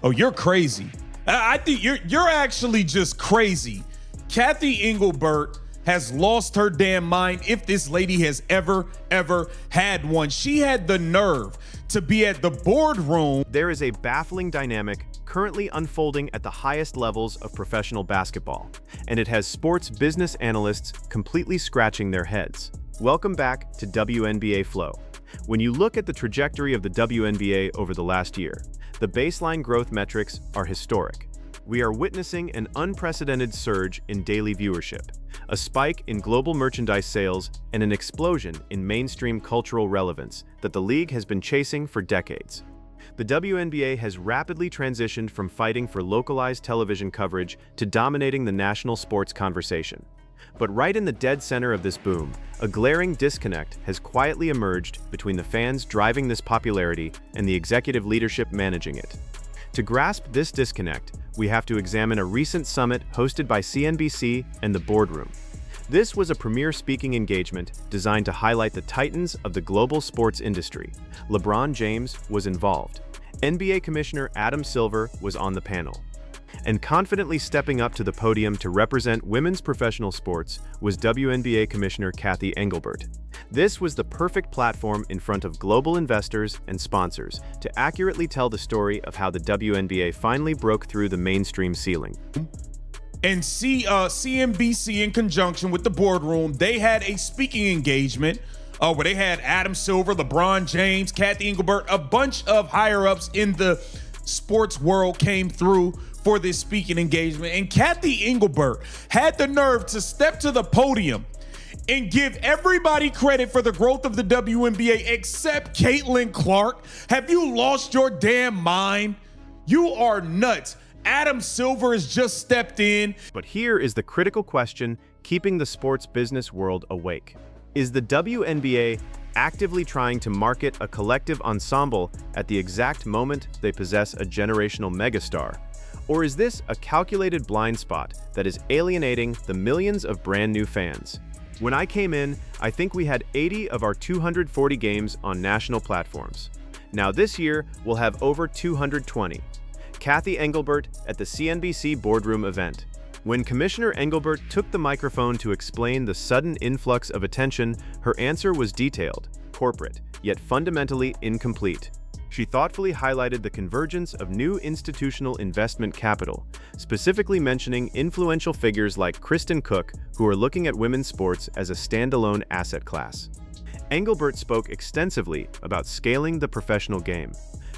Oh, you're crazy. I think you're actually just crazy. Cathy Engelbert has lost her damn mind if this lady has ever had one. She had the nerve to be at the boardroom. There is a baffling dynamic currently unfolding at the highest levels of professional basketball, and it has sports business analysts completely scratching their heads. Welcome back to WNBA Flow. When you look at the trajectory of the WNBA over the last year, the baseline growth metrics are historic. We are witnessing an unprecedented surge in daily viewership, a spike in global merchandise sales, and an explosion in mainstream cultural relevance that the league has been chasing for decades. The WNBA has rapidly transitioned from fighting for localized television coverage to dominating the national sports conversation. But right in the dead center of this boom, a glaring disconnect has quietly emerged between the fans driving this popularity and the executive leadership managing it. To grasp this disconnect, we have to examine a recent summit hosted by CNBC and the Boardroom. This was a premier speaking engagement designed to highlight the titans of the global sports industry. LeBron James was involved. NBA Commissioner Adam Silver was on the panel. And confidently stepping up to the podium to represent women's professional sports was WNBA Commissioner Cathy Engelbert. This was the perfect platform in front of global investors and sponsors to accurately tell the story of how the WNBA finally broke through the mainstream ceiling. And CNBC, in conjunction with the Boardroom, they had a speaking engagement where they had Adam Silver, LeBron James, Cathy Engelbert, a bunch of higher-ups in the sports world came through for this speaking engagement. And Cathy Engelbert had the nerve to step to the podium and give everybody credit for the growth of the WNBA except Caitlin Clark. Have you lost your damn mind? You are nuts. Adam Silver has just stepped in. But here is the critical question keeping the sports business world awake. Is the WNBA actively trying to market a collective ensemble at the exact moment they possess a generational megastar? Or is this a calculated blind spot that is alienating the millions of brand new fans? When I came in, I think we had 80 of our 240 games on national platforms. Now this year, we'll have over 220. Cathy Engelbert at the CNBC Boardroom event. When Commissioner Engelbert took the microphone to explain the sudden influx of attention, her answer was detailed, corporate, yet fundamentally incomplete. She thoughtfully highlighted the convergence of new institutional investment capital, specifically mentioning influential figures like Kristen Cook, who are looking at women's sports as a standalone asset class. Engelbert spoke extensively about scaling the professional game,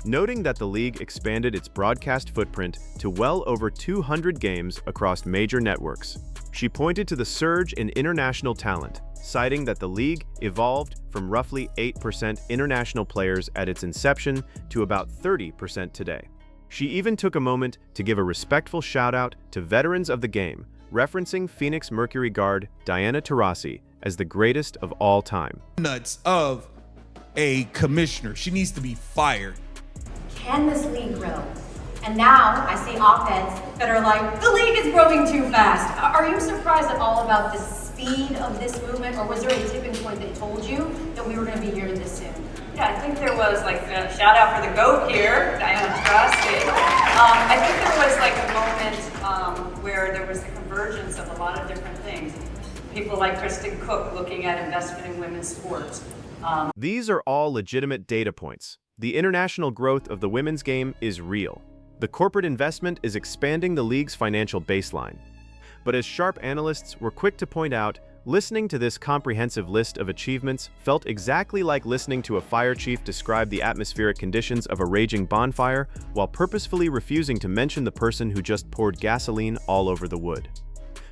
noting that the league expanded its broadcast footprint to well over 200 games across major networks. She pointed to the surge in international talent, citing that the league evolved from roughly 8% international players at its inception to about 30% today. She even took a moment to give a respectful shout-out to veterans of the game, referencing Phoenix Mercury guard Diana Taurasi as the greatest of all time. Nuts of a commissioner. She needs to be fired. Can this league grow? And now I see op-eds that are like, the league is growing too fast. Are you surprised at all about the speed of this movement, or was there a tipping point that told you that we were going to be here this soon? Yeah, I think there was like a shout out for the GOAT here, Diana Taurasi. I think there was like a moment where there was the convergence of a lot of different things. People like Kristen Cook looking at investment in women's sports. These are all legitimate data points. The international growth of the women's game is real. The corporate investment is expanding the league's financial baseline. But as sharp analysts were quick to point out, listening to this comprehensive list of achievements felt exactly like listening to a fire chief describe the atmospheric conditions of a raging bonfire while purposefully refusing to mention the person who just poured gasoline all over the wood.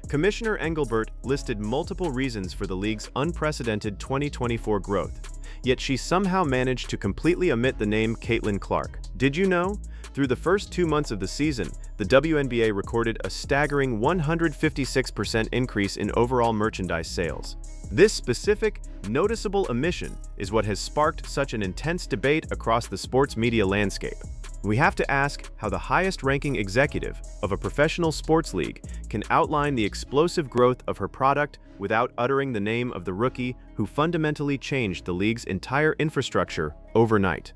Commissioner Engelbert listed multiple reasons for the league's unprecedented 2024 growth, yet she somehow managed to completely omit the name Caitlin Clark. Did you know? Through the first 2 months of the season, the WNBA recorded a staggering 156% increase in overall merchandise sales. This specific, noticeable omission is what has sparked such an intense debate across the sports media landscape. We have to ask how the highest-ranking executive of a professional sports league can outline the explosive growth of her product without uttering the name of the rookie who fundamentally changed the league's entire infrastructure overnight.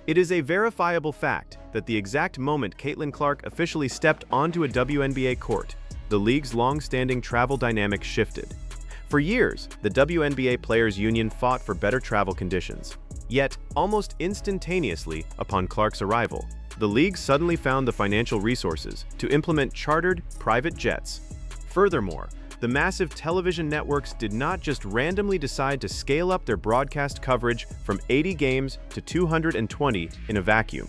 It is a verifiable fact that the exact moment Caitlin Clark officially stepped onto a WNBA court, the league's long-standing travel dynamic shifted. For years, the WNBA Players Union fought for better travel conditions. Yet, almost instantaneously upon Clark's arrival, the league suddenly found the financial resources to implement chartered private jets. Furthermore, the massive television networks did not just randomly decide to scale up their broadcast coverage from 80 games to 220 in a vacuum.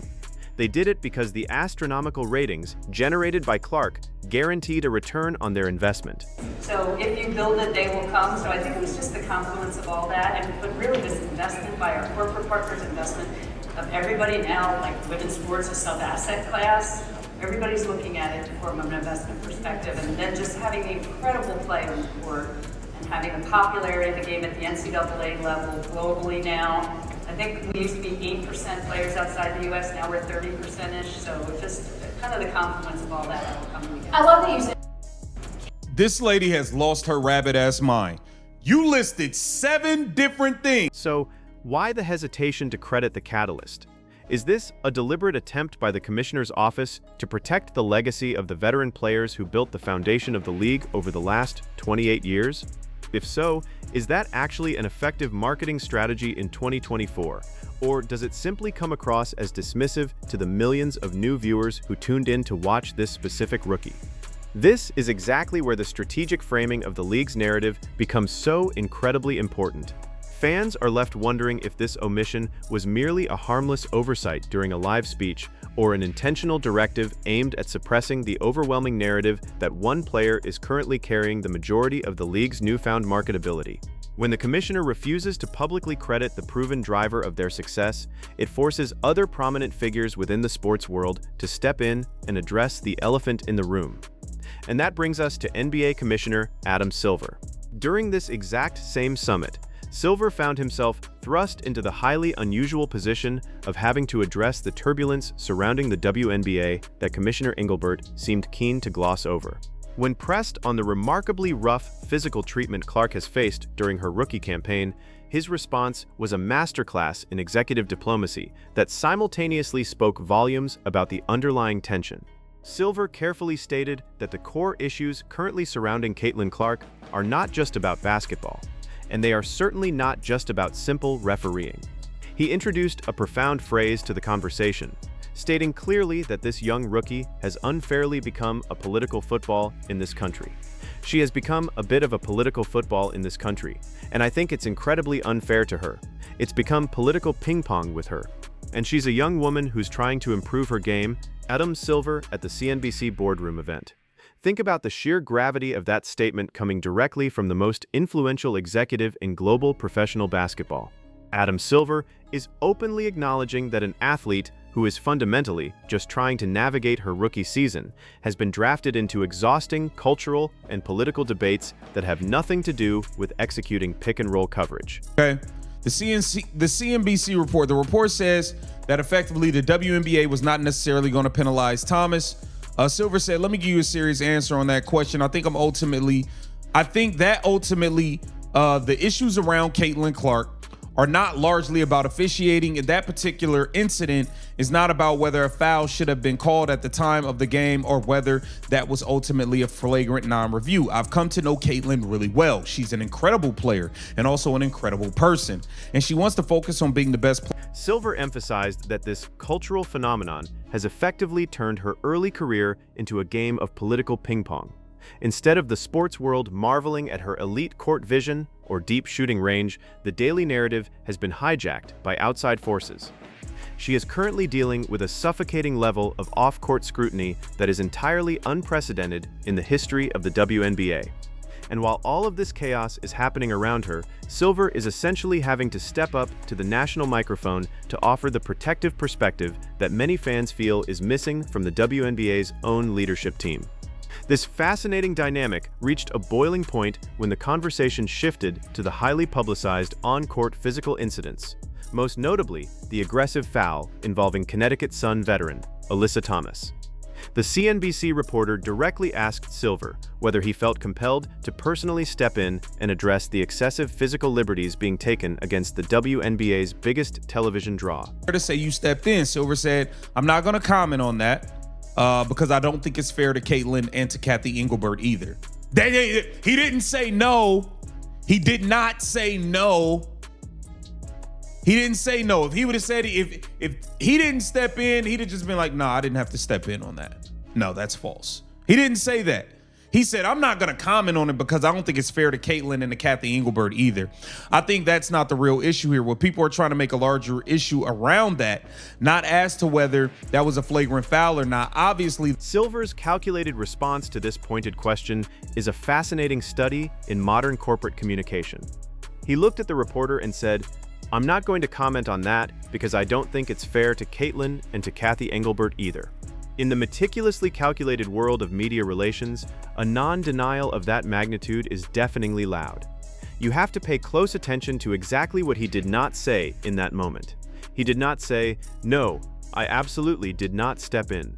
They did it because the astronomical ratings generated by Clark guaranteed a return on their investment. So if you build it, they will come. So I think it was just the confluence of all that, but really this investment by our corporate partners, investment of everybody now, like women's sports, a sub-asset class. Everybody's looking at it from an investment perspective, and then just having the incredible play on the court and having the popularity of the game at the NCAA level globally now. I think we used to be 8% players outside the U.S., now we're 30%-ish, so it's just kind of the confluence of all that will come together. I love that you said. This lady has lost her rabbit-ass mind. You listed 7 different things. So, why the hesitation to credit the catalyst? Is this a deliberate attempt by the commissioner's office to protect the legacy of the veteran players who built the foundation of the league over the last 28 years? If so, is that actually an effective marketing strategy in 2024? Or does it simply come across as dismissive to the millions of new viewers who tuned in to watch this specific rookie? This is exactly where the strategic framing of the league's narrative becomes so incredibly important. Fans are left wondering if this omission was merely a harmless oversight during a live speech or an intentional directive aimed at suppressing the overwhelming narrative that one player is currently carrying the majority of the league's newfound marketability. When the commissioner refuses to publicly credit the proven driver of their success, it forces other prominent figures within the sports world to step in and address the elephant in the room. And that brings us to NBA Commissioner Adam Silver. During this exact same summit, Silver found himself thrust into the highly unusual position of having to address the turbulence surrounding the WNBA that Commissioner Engelbert seemed keen to gloss over. When pressed on the remarkably rough physical treatment Clark has faced during her rookie campaign, his response was a masterclass in executive diplomacy that simultaneously spoke volumes about the underlying tension. Silver carefully stated that the core issues currently surrounding Caitlin Clark are not just about basketball, and they are certainly not just about simple refereeing. He introduced a profound phrase to the conversation, stating clearly that this young rookie has unfairly become a political football in this country. She has become a bit of a political football in this country, and I think it's incredibly unfair to her. It's become political ping-pong with her. And she's a young woman who's trying to improve her game. Adam Silver at the CNBC boardroom event. Think about the sheer gravity of that statement coming directly from the most influential executive in global professional basketball. Adam Silver is openly acknowledging that an athlete who is fundamentally just trying to navigate her rookie season has been drafted into exhausting cultural and political debates that have nothing to do with executing pick-and-roll coverage. Okay. The CNBC report, the report says that effectively the WNBA was not necessarily going to penalize Thomas. Silver said, let me give you a serious answer on that question. I think that ultimately the issues around Caitlin Clark are not largely about officiating. And that particular incident is not about whether a foul should have been called at the time of the game or whether that was ultimately a flagrant non-review. I've come to know Caitlin really well. She's an incredible player and also an incredible person, and she wants to focus on being the best player. Silver emphasized that this cultural phenomenon has effectively turned her early career into a game of political ping-pong. Instead of the sports world marveling at her elite court vision or deep shooting range, the daily narrative has been hijacked by outside forces. She is currently dealing with a suffocating level of off-court scrutiny that is entirely unprecedented in the history of the WNBA. And while all of this chaos is happening around her, Silver is essentially having to step up to the national microphone to offer the protective perspective that many fans feel is missing from the WNBA's own leadership team. This fascinating dynamic reached a boiling point when the conversation shifted to the highly publicized on-court physical incidents, most notably the aggressive foul involving Connecticut Sun veteran Alyssa Thomas. The CNBC reporter directly asked Silver whether he felt compelled to personally step in and address the excessive physical liberties being taken against the WNBA's biggest television draw. To say you stepped in, Silver said, "I'm not going to comment on that because I don't think it's fair to Caitlin and to Cathy Engelbert either." He didn't say no. He did not say no. He didn't say no. If he would have said, if he didn't step in, he'd have just been like, "No, I didn't have to step in on that." No, that's false. He didn't say that. He said, "I'm not going to comment on it because I don't think it's fair to Caitlin and to Cathy Engelbert either." I think that's not the real issue here. What people are trying to make a larger issue around that, not as to whether that was a flagrant foul or not. Obviously, Silver's calculated response to this pointed question is a fascinating study in modern corporate communication. He looked at the reporter and said, "I'm not going to comment on that because I don't think it's fair to Caitlin and to Cathy Engelbert either." In the meticulously calculated world of media relations, a non-denial of that magnitude is deafeningly loud. You have to pay close attention to exactly what he did not say in that moment. He did not say, "No, I absolutely did not step in."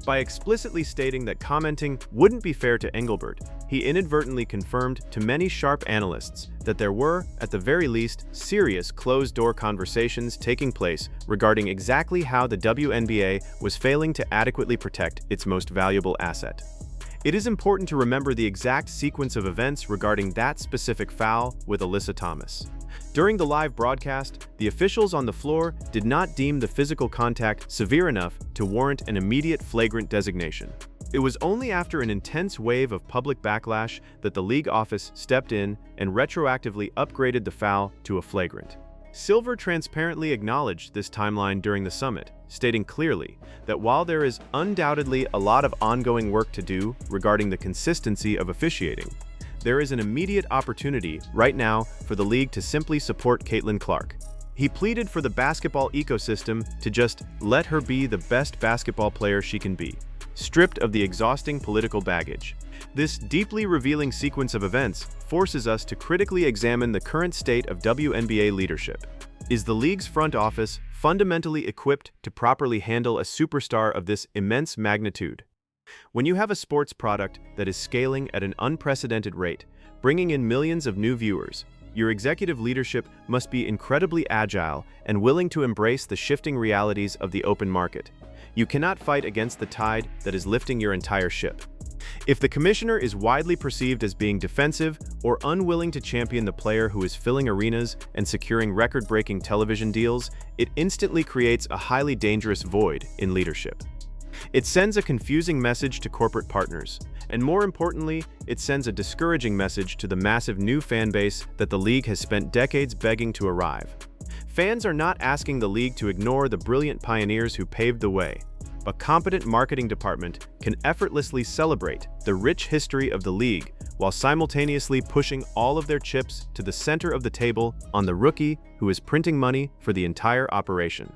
By explicitly stating that commenting wouldn't be fair to Engelbert, he inadvertently confirmed to many sharp analysts that there were, at the very least, serious closed-door conversations taking place regarding exactly how the WNBA was failing to adequately protect its most valuable asset. It is important to remember the exact sequence of events regarding that specific foul with Alyssa Thomas. During the live broadcast, the officials on the floor did not deem the physical contact severe enough to warrant an immediate flagrant designation. It was only after an intense wave of public backlash that the league office stepped in and retroactively upgraded the foul to a flagrant. Silver transparently acknowledged this timeline during the summit, stating clearly that while there is undoubtedly a lot of ongoing work to do regarding the consistency of officiating, there is an immediate opportunity right now for the league to simply support Caitlin Clark. He pleaded for the basketball ecosystem to just let her be the best basketball player she can be, stripped of the exhausting political baggage. This deeply revealing sequence of events forces us to critically examine the current state of WNBA leadership. Is the league's front office fundamentally equipped to properly handle a superstar of this immense magnitude? When you have a sports product that is scaling at an unprecedented rate, bringing in millions of new viewers, your executive leadership must be incredibly agile and willing to embrace the shifting realities of the open market. You cannot fight against the tide that is lifting your entire ship. If the commissioner is widely perceived as being defensive or unwilling to champion the player who is filling arenas and securing record-breaking television deals, it instantly creates a highly dangerous void in leadership. It sends a confusing message to corporate partners, and more importantly, it sends a discouraging message to the massive new fan base that the league has spent decades begging to arrive. Fans are not asking the league to ignore the brilliant pioneers who paved the way. A competent marketing department can effortlessly celebrate the rich history of the league while simultaneously pushing all of their chips to the center of the table on the rookie who is printing money for the entire operation.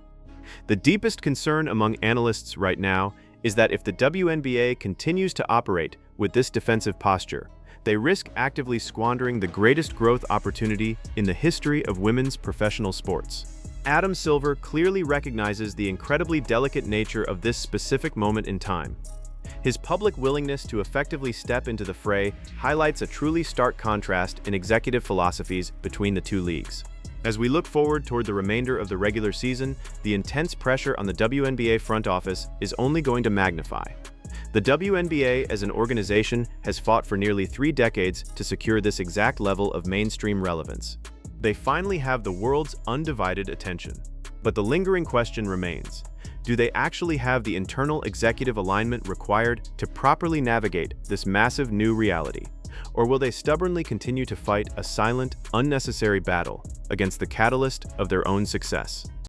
The deepest concern among analysts right now is that if the WNBA continues to operate with this defensive posture, they risk actively squandering the greatest growth opportunity in the history of women's professional sports. Adam Silver clearly recognizes the incredibly delicate nature of this specific moment in time. His public willingness to effectively step into the fray highlights a truly stark contrast in executive philosophies between the two leagues. As we look forward toward the remainder of the regular season, the intense pressure on the WNBA front office is only going to magnify. The WNBA as an organization has fought for nearly 3 decades to secure this exact level of mainstream relevance. They finally have the world's undivided attention. But the lingering question remains: do they actually have the internal executive alignment required to properly navigate this massive new reality? Or will they stubbornly continue to fight a silent, unnecessary battle against the catalyst of their own success?